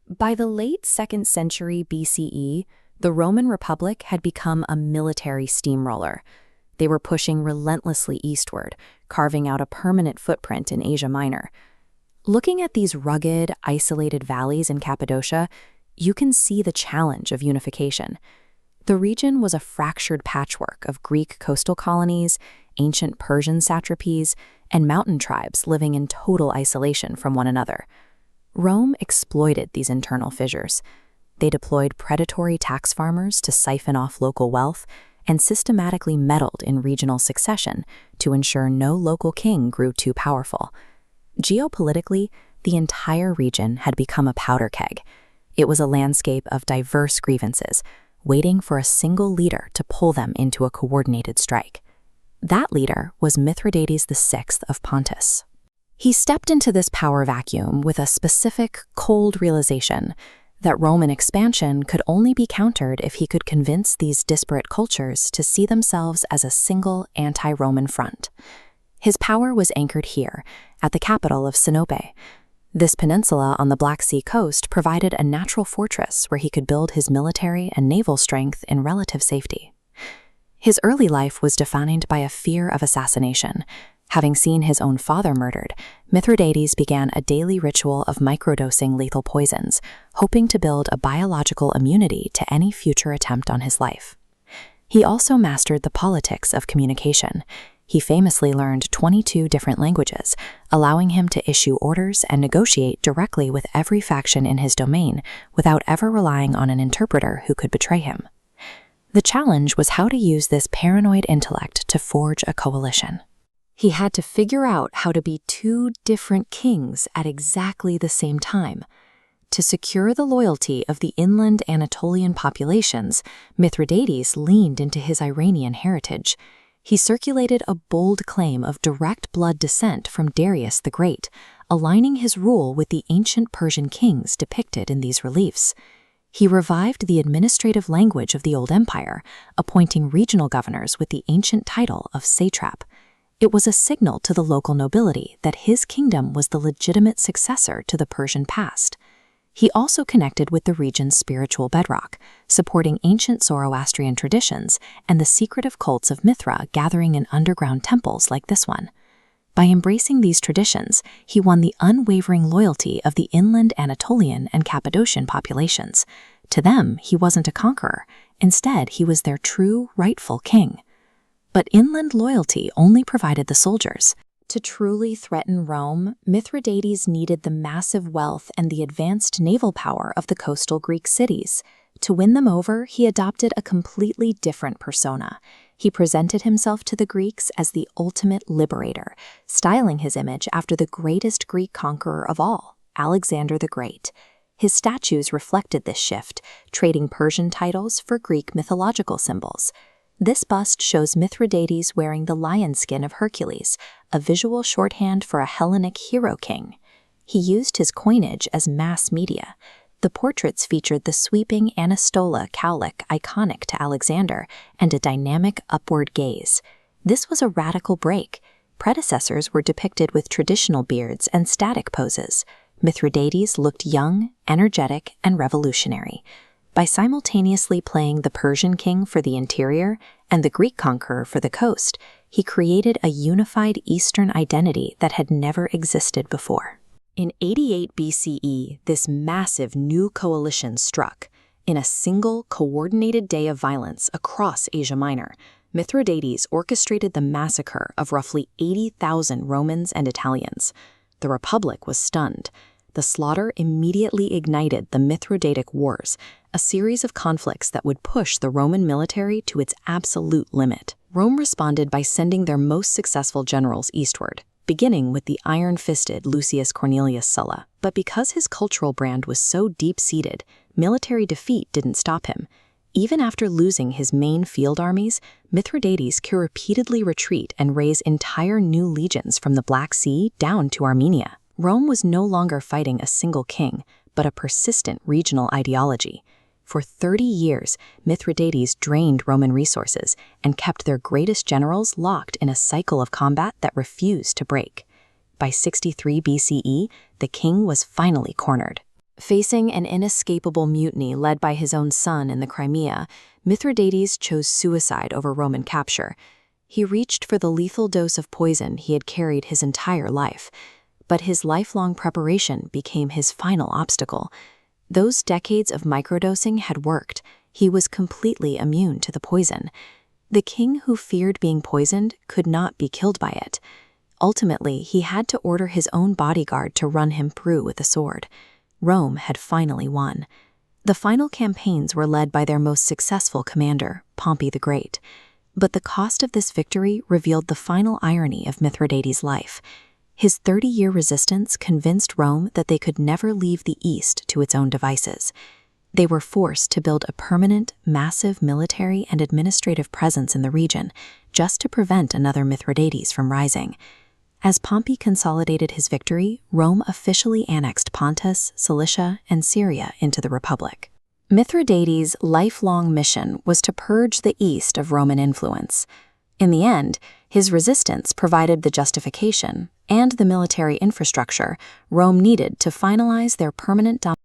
By the late 2nd century BCE, the Roman Republic had become a military steamroller. They were pushing relentlessly eastward, carving out a permanent footprint in Asia Minor. Looking at these rugged, isolated valleys in Cappadocia, you can see the challenge of unification. The region was a fractured patchwork of Greek coastal colonies, ancient Persian satrapies, and mountain tribes living in total isolation from one another. Rome exploited these internal fissures. They deployed predatory tax farmers to siphon off local wealth and systematically meddled in regional succession to ensure no local king grew too powerful. Geopolitically, the entire region had become a powder keg. It was a landscape of diverse grievances, waiting for a single leader to pull them into a coordinated strike. That leader was Mithridates VI of Pontus. He stepped into this power vacuum with a specific, cold realization that Roman expansion could only be countered if he could convince these disparate cultures to see themselves as a single anti-Roman front. His power was anchored here, at the capital of Sinope. This peninsula on the Black Sea coast provided a natural fortress where he could build his military and naval strength in relative safety. His early life was defined by a fear of assassination. Having seen his own father murdered, Mithridates began a daily ritual of microdosing lethal poisons, hoping to build a biological immunity to any future attempt on his life. He also mastered the politics of communication. He famously learned 22 different languages, allowing him to issue orders and negotiate directly with every faction in his domain without ever relying on an interpreter who could betray him. The challenge was how to use this paranoid intellect to forge a coalition. He had to figure out how to be two different kings at exactly the same time. To secure the loyalty of the inland Anatolian populations, Mithridates leaned into his Iranian heritage. He circulated a bold claim of direct blood descent from Darius the Great, aligning his rule with the ancient Persian kings depicted in these reliefs. He revived the administrative language of the Old Empire, appointing regional governors with the ancient title of satrap. It was a signal to the local nobility that his kingdom was the legitimate successor to the Persian past. He also connected with the region's spiritual bedrock, supporting ancient Zoroastrian traditions and the secretive cults of Mithra gathering in underground temples like this one. By embracing these traditions, he won the unwavering loyalty of the inland Anatolian and Cappadocian populations. To them, he wasn't a conqueror. Instead, he was their true, rightful king. But inland loyalty only provided the soldiers. To truly threaten Rome, Mithridates needed the massive wealth and the advanced naval power of the coastal Greek cities. To win them over, he adopted a completely different persona. He presented himself to the Greeks as the ultimate liberator, styling his image after the greatest Greek conqueror of all, Alexander the Great. His statues reflected this shift, trading Persian titles for Greek mythological symbols. This bust shows Mithridates wearing the lion skin of Hercules, a visual shorthand for a Hellenic hero king. He used his coinage as mass media. The portraits featured the sweeping anastola cowlick iconic to Alexander and a dynamic upward gaze. This was a radical break. Predecessors were depicted with traditional beards and static poses. Mithridates looked young, energetic, and revolutionary. By simultaneously playing the Persian king for the interior and the Greek conqueror for the coast, he created a unified Eastern identity that had never existed before. In 88 BCE, this massive new coalition struck. In a single, coordinated day of violence across Asia Minor, Mithridates orchestrated the massacre of roughly 80,000 Romans and Italians. The Republic was stunned. The slaughter immediately ignited the Mithridatic Wars, a series of conflicts that would push the Roman military to its absolute limit. Rome responded by sending their most successful generals eastward, beginning with the iron-fisted Lucius Cornelius Sulla. But because his cultural brand was so deep-seated, military defeat didn't stop him. Even after losing his main field armies, Mithridates could repeatedly retreat and raise entire new legions from the Black Sea down to Armenia. Rome was no longer fighting a single king, but a persistent regional ideology. For 30 years, Mithridates drained Roman resources and kept their greatest generals locked in a cycle of combat that refused to break. By 63 BCE, the king was finally cornered. Facing an inescapable mutiny led by his own son in the Crimea, Mithridates chose suicide over Roman capture. He reached for the lethal dose of poison he had carried his entire life, but his lifelong preparation became his final obstacle. Those decades of microdosing had worked. He was completely immune to the poison. The king who feared being poisoned could not be killed by it. Ultimately, he had to order his own bodyguard to run him through with a sword. Rome had finally won. The final campaigns were led by their most successful commander, Pompey the Great. But the cost of this victory revealed the final irony of Mithridates' life. His 30-year resistance convinced Rome that they could never leave the East to its own devices. They were forced to build a permanent, massive military and administrative presence in the region, just to prevent another Mithridates from rising. As Pompey consolidated his victory, Rome officially annexed Pontus, Cilicia, and Syria into the Republic. Mithridates' lifelong mission was to purge the East of Roman influence. In the end, his resistance provided the justification and the military infrastructure Rome needed to finalize their permanent domination.